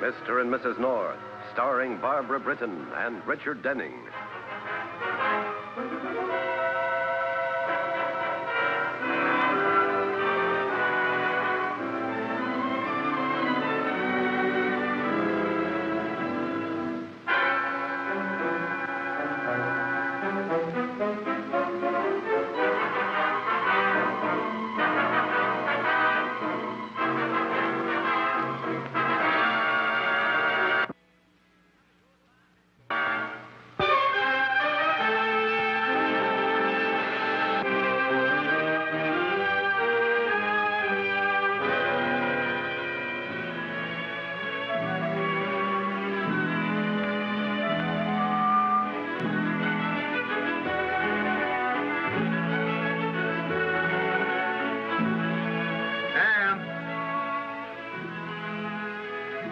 Mr. and Mrs. North, starring Barbara Britton and Richard Denning.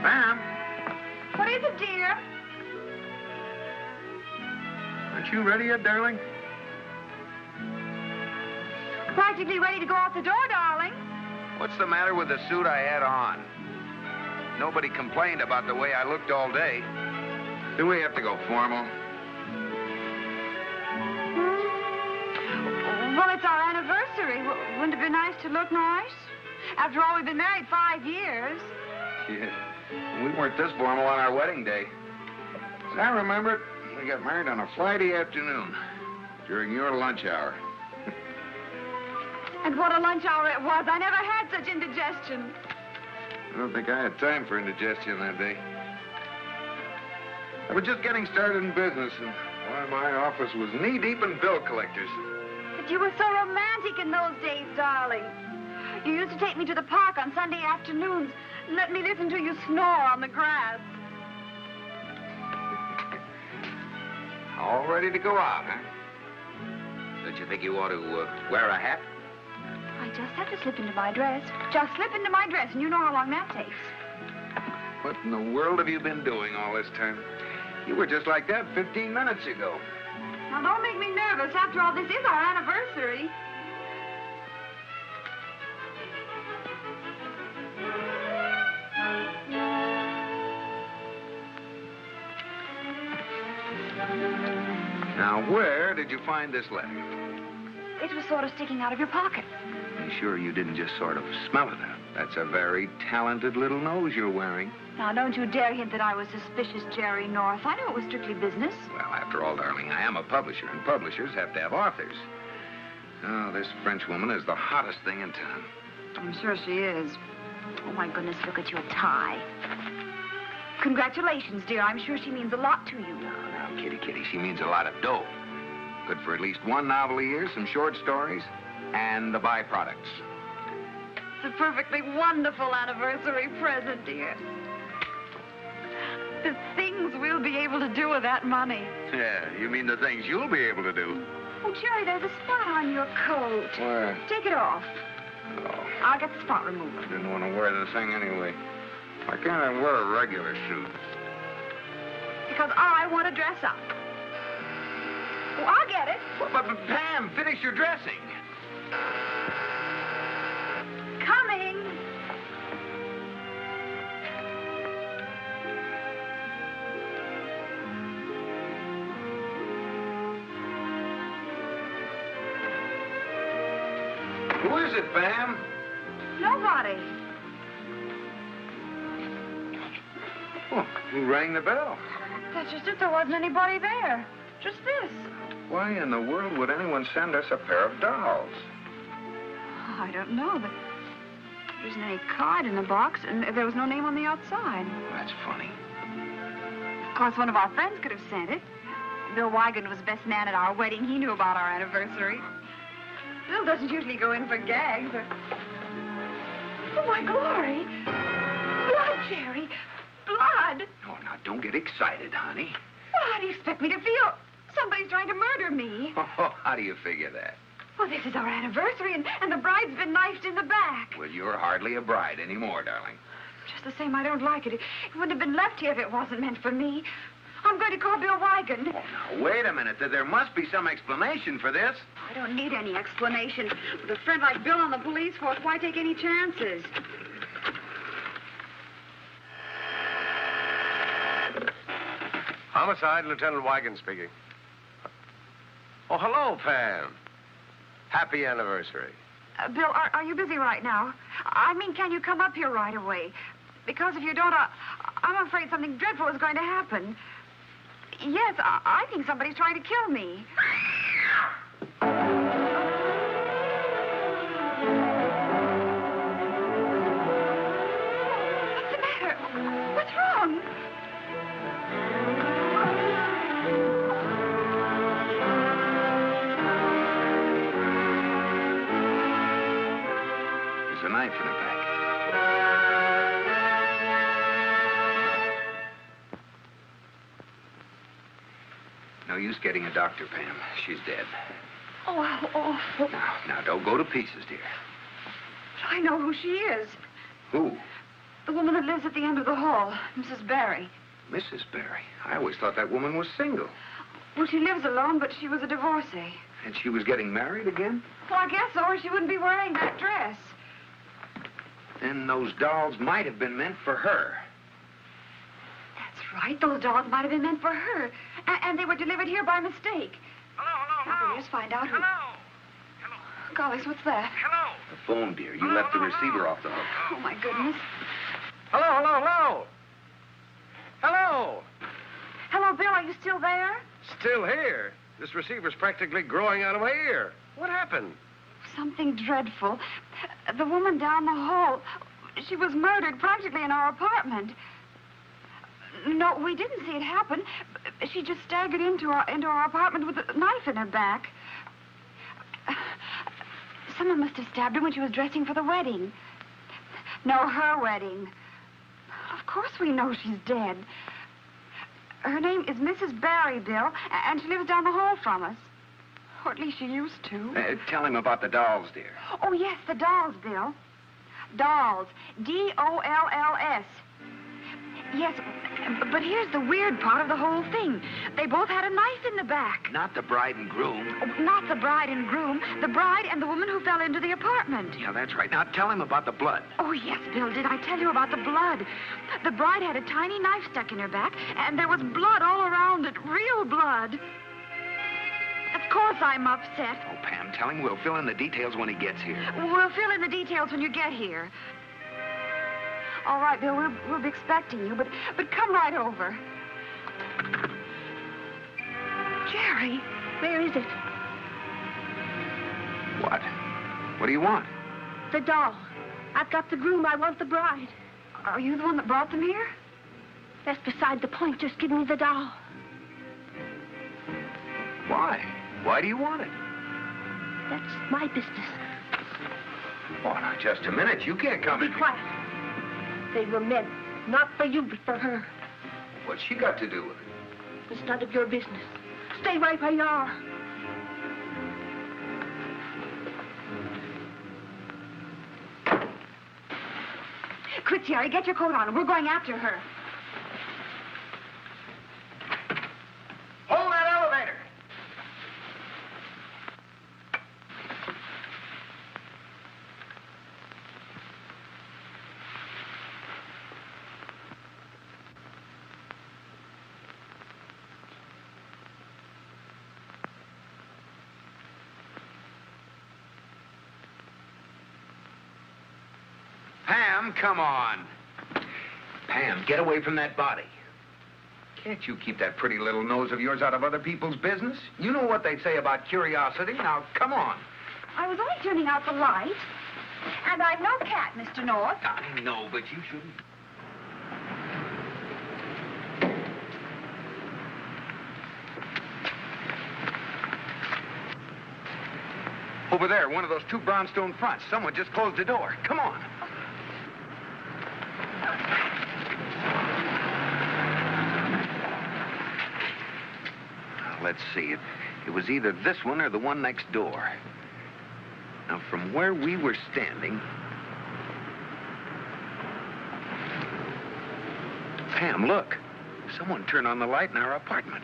Pam? What is it, dear? Aren't you ready yet, darling? Practically ready to go out the door, darling. What's the matter with the suit I had on? Nobody complained about the way I looked all day. Do we have to go formal? Well, it's our anniversary. Wouldn't it be nice to look nice? After all, we've been married 5 years. Yeah. We weren't this formal on our wedding day. As I remember it, we got married on a Friday afternoon during your lunch hour. And what a lunch hour it was. I never had such indigestion. I don't think I had time for indigestion that day. I was just getting started in business, and why, my office was knee-deep in bill collectors. But you were so romantic in those days, darling. You used to take me to the park on Sunday afternoons and let me listen to you snore on the grass. All ready to go out, huh? Don't you think you ought to wear a hat? I just have to slip into my dress. Just slip into my dress, and you know how long that takes. What in the world have you been doing all this time? You were just like that 15 minutes ago. Now, don't make me nervous. After all, this is our anniversary. Now, where did you find this letter? It was sort of sticking out of your pocket. You sure you didn't just sort of smell it out? That's a very talented little nose you're wearing. Now, don't you dare hint that I was suspicious, Jerry North. I knew it was strictly business. Well, after all, darling, I am a publisher, and publishers have to have authors. Oh, this French woman is the hottest thing in town. I'm sure she is. Oh, my goodness, look at your tie. Congratulations, dear. I'm sure she means a lot to you. Now, kitty, she means a lot of dough. Good for at least one novel a year, some short stories, and the byproducts. It's a perfectly wonderful anniversary present, dear. The things we'll be able to do with that money. Yeah, you mean the things you'll be able to do. Oh, Jerry, there's a spot on your coat. Where? Take it off. Oh. I'll get the spot remover. I didn't want to wear the thing anyway. Why can't I wear a regular suit? Because I want to dress up. Oh, I'll get it. But Pam, finish your dressing. Coming. Who is it, Pam? Nobody. Oh, who rang the bell? That's just it. There wasn't anybody there. Just this. Why in the world would anyone send us a pair of dolls? I don't know, but there isn't any card in the box, and there was no name on the outside. That's funny. Of course, one of our friends could have sent it. Bill Wigan was best man at our wedding. He knew about our anniversary. Bill doesn't usually go in for gags. Oh, my glory. Blood, Jerry. Blood. Oh, now, don't get excited, honey. Well, how do you expect me to feel? Somebody's trying to murder me. Oh, how do you figure that? Well, this is our anniversary, and the bride's been knifed in the back. Well, you're hardly a bride anymore, darling. Just the same, I don't like it. It wouldn't have been left here if it wasn't meant for me. I'm going to call Bill Wigan. Oh, now, wait a minute. There must be some explanation for this. I don't need any explanation. With a friend like Bill on the police force, why take any chances? Homicide, Lieutenant Wigan speaking. Oh, hello, Pam. Happy anniversary. Bill, are you busy right now? I mean, can you come up here right away? Because if you don't, I'm afraid something dreadful is going to happen. Yes, I think somebody's trying to kill me. What's the matter? What's wrong? There's a knife in her back. No use getting a doctor, Pam. She's dead. Oh, how awful. Now, don't go to pieces, dear. I know who she is. Who? The woman that lives at the end of the hall, Mrs. Barry. Mrs. Barry. I always thought that woman was single. Well, she lives alone, but she was a divorcee. And she was getting married again? Well, I guess so, or she wouldn't be wearing that dress. Then those dolls might have been meant for her. That's right. Those dolls might have been meant for her. And they were delivered here by mistake. Now, we'll just find out who... Hello. Golly, what's that? Hello. The phone, dear. You left the receiver off the hook. Oh, my goodness. Hello. Hello, Bill, are you still there? Still here. This receiver's practically growing out of my ear. What happened? Something dreadful. The woman down the hall, she was murdered practically in our apartment. No, we didn't see it happen. She just staggered into our apartment with a knife in her back. Someone must have stabbed her when she was dressing for the wedding. No, her wedding. Of course we know she's dead. Her name is Mrs. Barry, Bill, and she lives down the hall from us. Or at least she used to. Tell him about the dolls, dear. Oh, yes, the dolls, Bill. Dolls. D-O-L-L-S. Yes, but here's the weird part of the whole thing. They both had a knife in the back. Not the bride and groom. Oh, not the bride and groom. The bride and the woman who fell into the apartment. Yeah, that's right. Now tell him about the blood. Oh, yes, Bill, did I tell you about the blood? The bride had a tiny knife stuck in her back, and there was blood all around it. Real blood. Of course I'm upset. Oh, Pam, tell him we'll fill in the details when he gets here. We'll fill in the details when you get here. All right, Bill, we'll be expecting you, but come right over. Jerry, where is it? What? What do you want? The doll. I've got the groom. I want the bride. Are you the one that brought them here? That's beside the point. Just give me the doll. Why? Why do you want it? That's my business. Oh, now, just a minute. You can't come Be in. quiet. They were meant not for you, but for her. What's she got to do with it? It's none of your business. Stay right where you are. Quick, Jerry, get your coat on. We're going after her. Hold that elevator! Pam, come on. Pam, get away from that body. Can't you keep that pretty little nose of yours out of other people's business? You know what they say about curiosity. Now, come on. I was only turning out the light. And I'm no cat, Mr. North. I know, but you shouldn't. Over there, one of those two brownstone fronts. Someone just closed the door. Come on. Let's see. It was either this one or the one next door. Now, from where we were standing... Pam, look. Someone turned on the light in our apartment.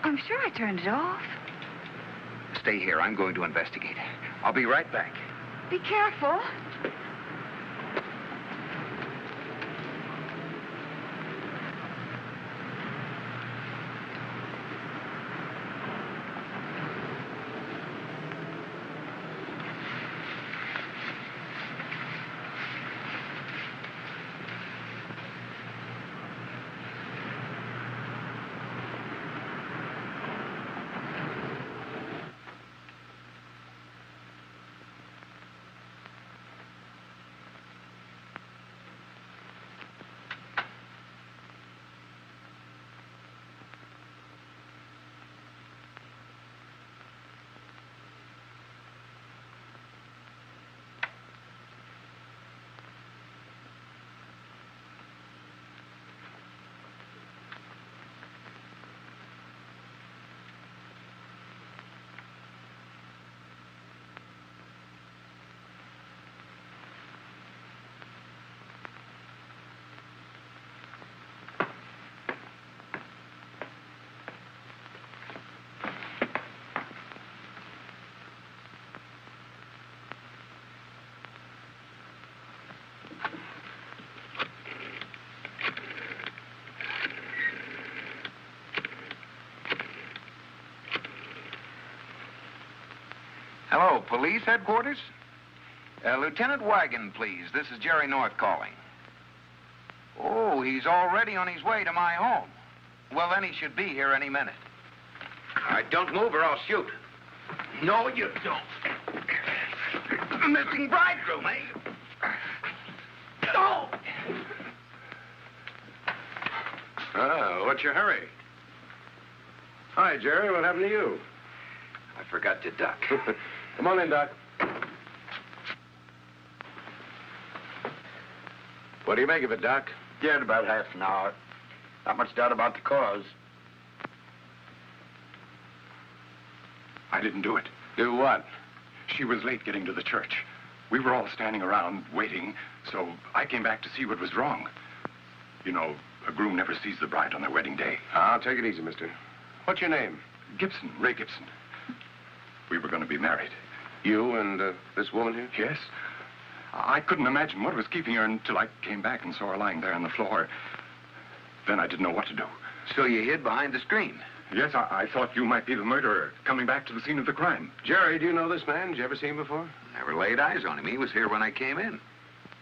I'm sure I turned it off. Stay here. I'm going to investigate. I'll be right back. Be careful. Hello, police headquarters? Lieutenant Wagon, please. This is Jerry North calling. Oh, he's already on his way to my home. Well, then he should be here any minute. All right, don't move or I'll shoot. No, you don't. Missing bridegroom, eh? No! What's your hurry? Hi, Jerry. What happened to you? I forgot to duck. Come on in, Doc. What do you make of it, Doc? Dead about half an hour. Not much doubt about the cause. I didn't do it. Do what? She was late getting to the church. We were all standing around waiting, so I came back to see what was wrong. You know, a groom never sees the bride on their wedding day. I'll take it easy, mister. What's your name? Gibson, Ray Gibson. We were going to be married. You and this woman here? Yes. I couldn't imagine what was keeping her until I came back and saw her lying there on the floor. Then I didn't know what to do. So you hid behind the screen? Yes, I thought you might be the murderer coming back to the scene of the crime. Jerry, do you know this man? Did you ever see him before? Never laid eyes on him. He was here when I came in.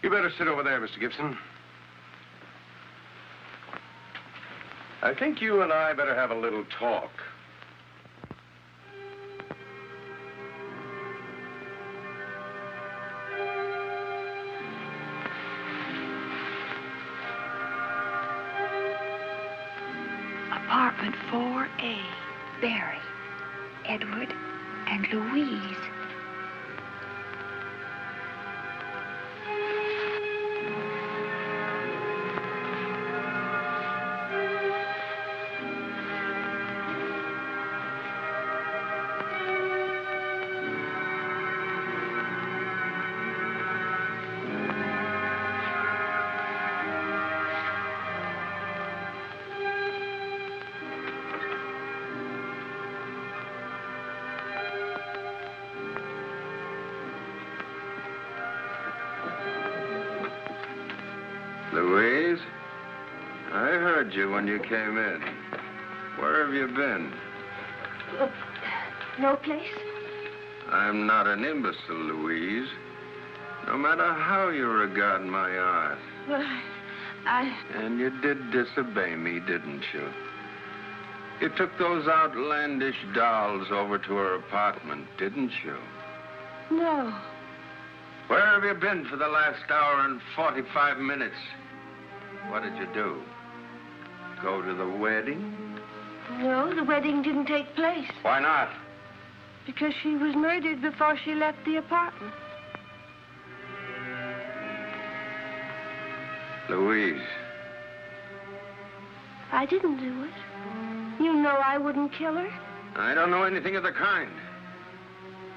You better sit over there, Mr. Gibson. I think you and I better have a little talk. Apartment 4A. Barry, Edward, and Louise. Louise, I heard you when you came in. Where have you been? No place? I'm not an imbecile, Louise. No matter how you regard my art. Well, I... And you did disobey me, didn't you? You took those outlandish dolls over to her apartment, didn't you? No. Where have you been for the last hour and 45 minutes? What did you do? Go to the wedding? No, the wedding didn't take place. Why not? Because she was murdered before she left the apartment. Louise. I didn't do it. You know I wouldn't kill her. I don't know anything of the kind.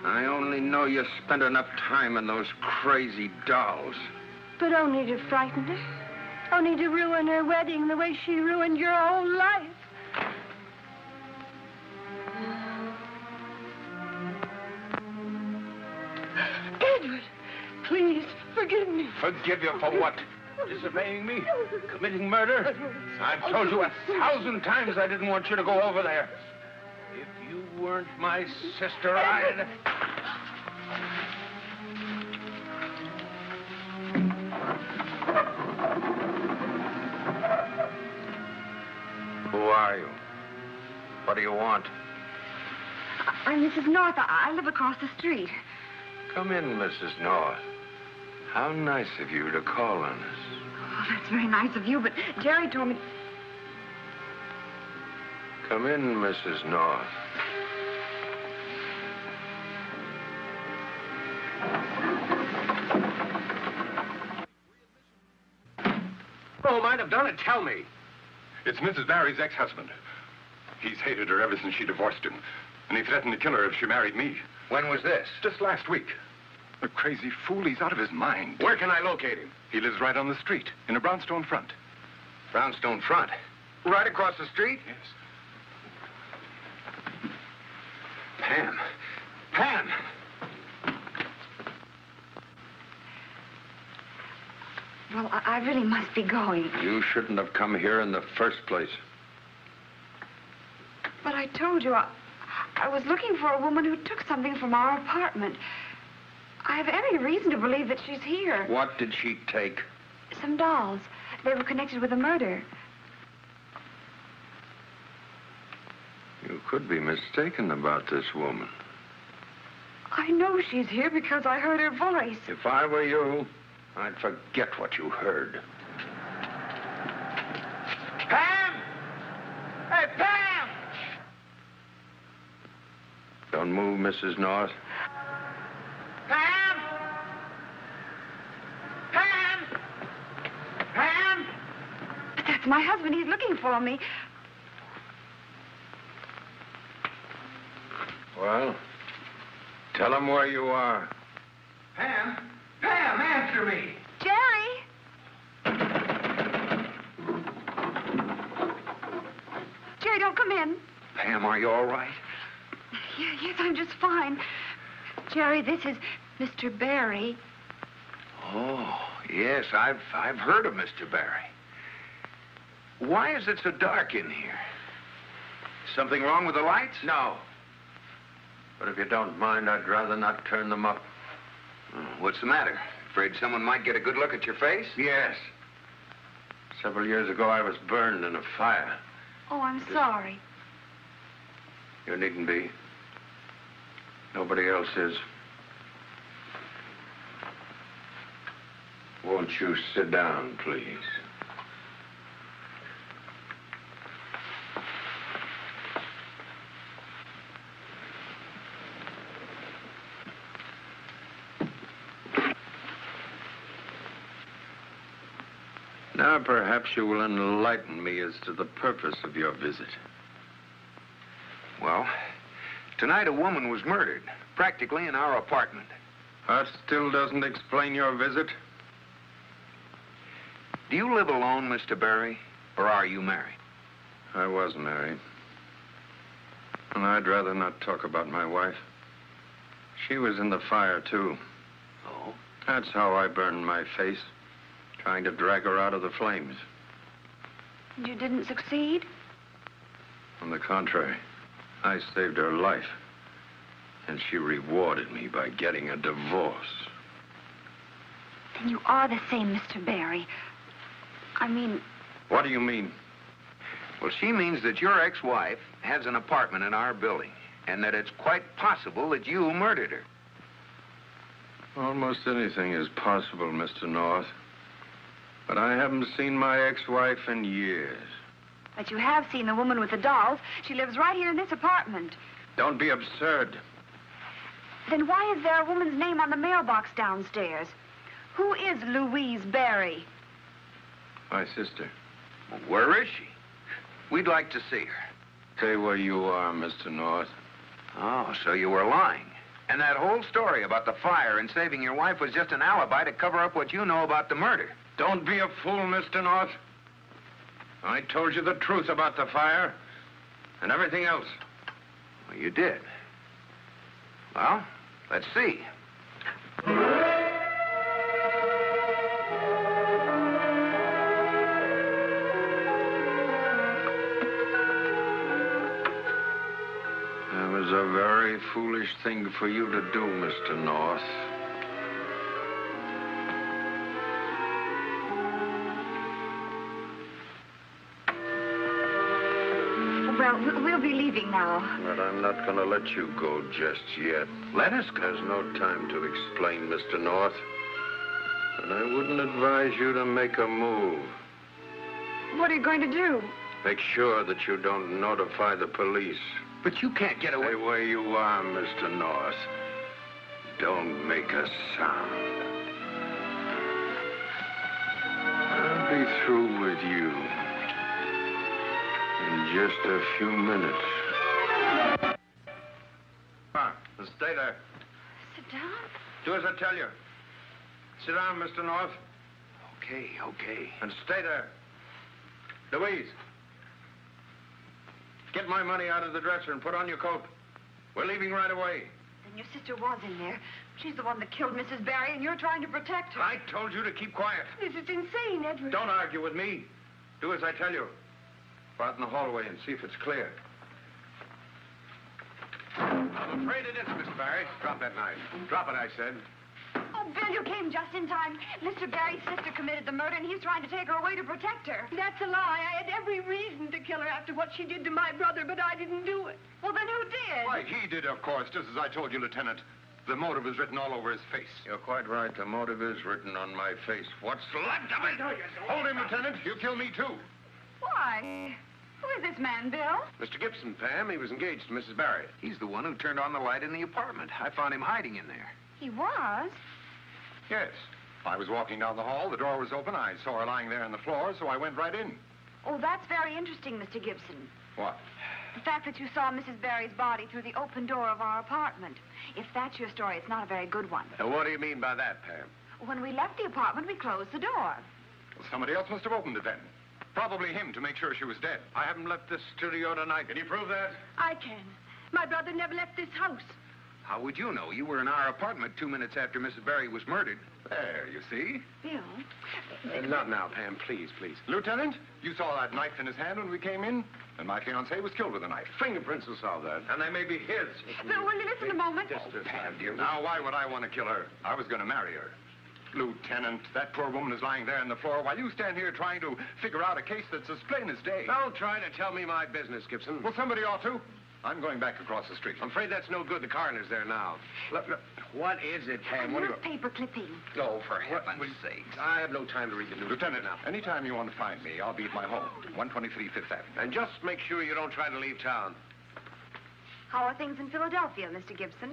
I only know you spent enough time on those crazy dolls. But only to frighten her. Only to ruin her wedding the way she ruined your whole life. Edward, please, forgive me. Forgive you for what? Disobeying me? Committing murder? I've told you 1,000 times I didn't want you to go over there. If you weren't my sister, I'd... Who are you? What do you want? I'm Mrs. North. I live across the street. Come in, Mrs. North. How nice of you to call on us. Oh, that's very nice of you, but Jerry told me... Come in, Mrs. North. Oh, might have done it. Tell me. It's Mrs. Barry's ex-husband. He's hated her ever since she divorced him. And he threatened to kill her if she married me. When was this? Just last week. The crazy fool, he's out of his mind. Where can I locate him? He lives right on the street, in a brownstone front. Brownstone Front. Right across the street? Yes. Pam. Pam! Well, I really must be going. You shouldn't have come here in the first place. But I told you, I was looking for a woman who took something from our apartment. I have every reason to believe that she's here. What did she take? Some dolls. They were connected with a murder. You could be mistaken about this woman. I know she's here because I heard her voice. If I were you, I'd forget what you heard. Pam! Hey, Pam! Don't move, Mrs. North. Pam! Pam! Pam! But that's my husband. He's looking for me. Well, tell him where you are. Pam! Pam, answer me! Jerry! Jerry, don't come in. Pam, are you all right? Yes, I'm just fine. Jerry, this is Mr. Barry. Oh, yes, I've heard of Mr. Barry. Why is it so dark in here? Something wrong with the lights? No. But if you don't mind, I'd rather not turn them up. What's the matter? Afraid someone might get a good look at your face? Yes. Several years ago, I was burned in a fire. Oh, I'm sorry. You needn't be. Nobody else is. Won't you sit down, please? Now, perhaps you will enlighten me as to the purpose of your visit. Well, tonight a woman was murdered, practically in our apartment. That still doesn't explain your visit. Do you live alone, Mr. Barry, or are you married? I was married. And I'd rather not talk about my wife. She was in the fire, too. Oh? That's how I burned my face, trying to drag her out of the flames. You didn't succeed? On the contrary, I saved her life. And she rewarded me by getting a divorce. Then you are the same Mr. Barry. I mean... What do you mean? Well, she means that your ex-wife has an apartment in our building, and that it's quite possible that you murdered her. Almost anything is possible, Mr. North. But I haven't seen my ex-wife in years. But you have seen the woman with the dolls. She lives right here in this apartment. Don't be absurd. Then why is there a woman's name on the mailbox downstairs? Who is Louise Barry? My sister. Well, where is she? We'd like to see her. Stay where you are, Mr. North. Oh, so you were lying. And that whole story about the fire and saving your wife was just an alibi to cover up what you know about the murder. Don't be a fool, Mr. North. I told you the truth about the fire and everything else. Well, you did. Well, let's see. That was a very foolish thing for you to do, Mr. North. Well, we'll be leaving now. But I'm not going to let you go just yet. Let us go. There's no time to explain, Mr. North. And I wouldn't advise you to make a move. What are you going to do? Make sure that you don't notify the police. But you can't get away. Stay where you are, Mr. North. Don't make a sound. I'll be through with you in just a few minutes. Come on, stay there. Sit down? Do as I tell you. Sit down, Mr. North. Okay, okay. And stay there. Louise, get my money out of the dresser and put on your coat. We're leaving right away. Then your sister was in there. She's the one that killed Mrs. Barry, and you're trying to protect her. I told you to keep quiet. This is insane, Edward. Don't argue with me. Do as I tell you. Go out in the hallway and see if it's clear. I'm afraid it is, Miss Barry. Drop that knife. Drop it, I said. Oh, Bill, you came just in time. Mr. Barry's sister committed the murder, and he's trying to take her away to protect her. That's a lie. I had every reason to kill her after what she did to my brother, but I didn't do it. Well, then who did? Why, he did, of course, just as I told you, Lieutenant. The motive is written all over his face. You're quite right. The motive is written on my face. What's left of it? Hold him, Lieutenant. You kill me, too. Why? Who is this man, Bill? Mr. Gibson, Pam. He was engaged to Mrs. Barry. He's the one who turned on the light in the apartment. I found him hiding in there. He was? Yes. I was walking down the hall. The door was open. I saw her lying there on the floor, so I went right in. Oh, that's very interesting, Mr. Gibson. What? The fact that you saw Mrs. Barry's body through the open door of our apartment. If that's your story, it's not a very good one. What do you mean by that, Pam? When we left the apartment, we closed the door. Well, somebody else must have opened it then. Probably him to make sure she was dead. I haven't left this studio tonight. Can you prove that? I can. My brother never left this house. How would you know? You were in our apartment 2 minutes after Mrs. Barry was murdered. There, you see. Bill? Not now, Pam. Please, please. Lieutenant, you saw that knife in his hand when we came in, and my fiancée was killed with a knife. Fingerprints will solve that. And they may be his. Bill, will you listen a moment? Pam, dear. Now, why would I want to kill her? I was going to marry her. Lieutenant, that poor woman is lying there on the floor while you stand here trying to figure out a case that's as plain as day. Don't try to tell me my business, Gibson. Well, somebody ought to. I'm going back across the street. I'm afraid that's no good. The coroner's there now. Look. What is it, Pam? What do you... Newspaper clipping. Oh, for heaven's sake. I have no time to read the news. Lieutenant, anytime you want to find me, I'll be at my home, 123 Fifth Avenue. And just make sure you don't try to leave town. How are things in Philadelphia, Mr. Gibson?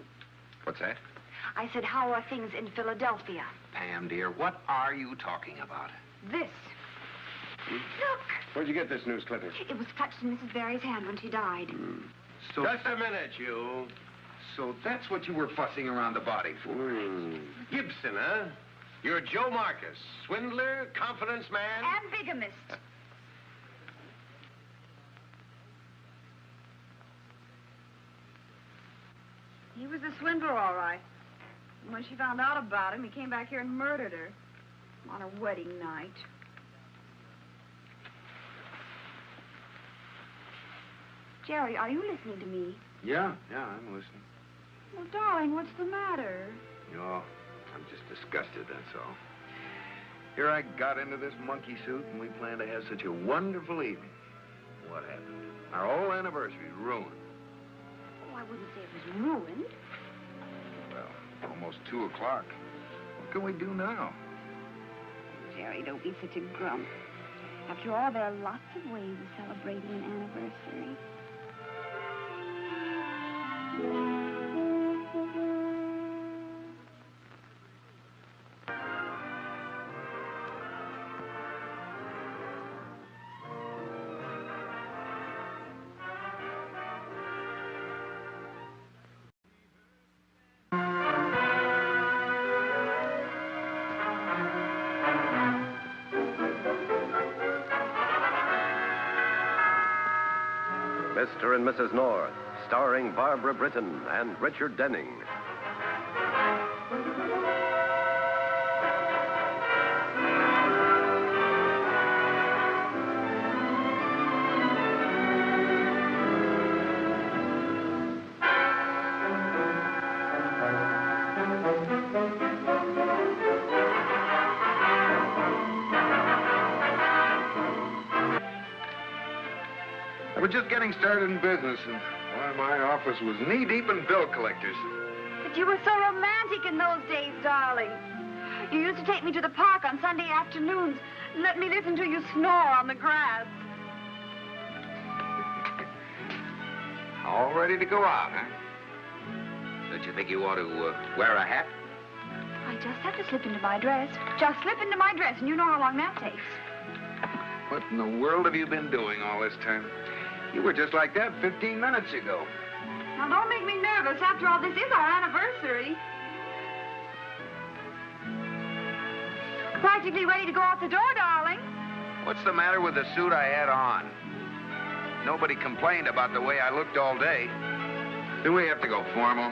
What's that? I said, how are things in Philadelphia? Pam, dear, what are you talking about? This. Look. Where'd you get this news clipping? It was clutched in Mrs. Barry's hand when she died. So, Just a minute, you. so that's what you were fussing around the body for. Gibson, huh? You're Joe Marcus, swindler, confidence man. And bigamist. He was a swindler, all right. And when she found out about him, he came back here and murdered her on her wedding night. Jerry, are you listening to me? Yeah, I'm listening. Well, darling, what's the matter? No, I'm just disgusted, that's all. Here I got into this monkey suit, and we planned to have such a wonderful evening. What happened? Our whole anniversary's ruined. Oh, I wouldn't say it was ruined. Well, almost 2 o'clock. What can we do now? Jerry, don't be such a grump. After all, there are lots of ways of celebrating an anniversary. Mr. and Mrs. North, starring Barbara Britton and Richard Denning. I was just getting started in business, and why, my office was knee-deep in bill collectors. But you were so romantic in those days, darling. You used to take me to the park on Sunday afternoons and let me listen to you snore on the grass. All ready to go out, huh? Don't you think you ought to wear a hat? I just have to slip into my dress. Just slip into my dress, and you know how long that takes. What in the world have you been doing all this time? You were just like that 15 minutes ago. Now, don't make me nervous. After all, this is our anniversary. Practically ready to go out the door, darling. What's the matter with the suit I had on? Nobody complained about the way I looked all day. Do we have to go formal?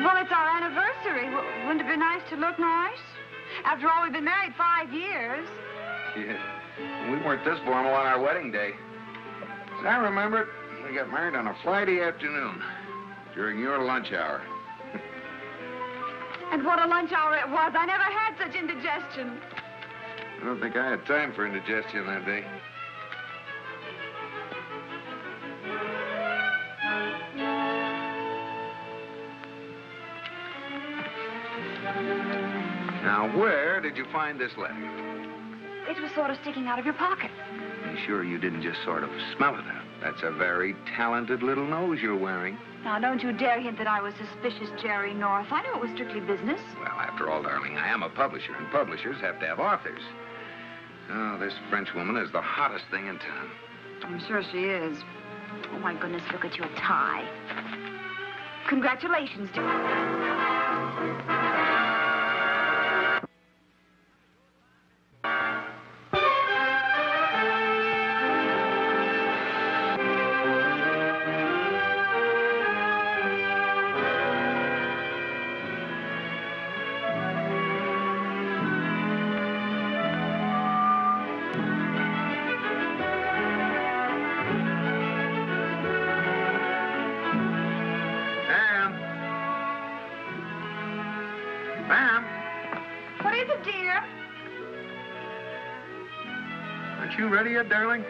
Well, it's our anniversary. Wouldn't it be nice to look nice? After all, we've been married 5 years. Yeah. We weren't this formal on our wedding day. As I remember it, we got married on a Friday afternoon during your lunch hour. And what a lunch hour it was. I never had such indigestion. I don't think I had time for indigestion that day. Now, where did you find this letter? It was sort of sticking out of your pocket. You sure you didn't just sort of smell it out? That's a very talented little nose you're wearing. Now, don't you dare hint that I was suspicious, Jerry North. I knew it was strictly business. Well, after all, darling, I am a publisher, and publishers have to have authors. Oh, this Frenchwoman is the hottest thing in town. I'm sure she is. Oh, my goodness, look at your tie. Congratulations, dear. Pam? What is it, dear? Aren't you ready yet, darling?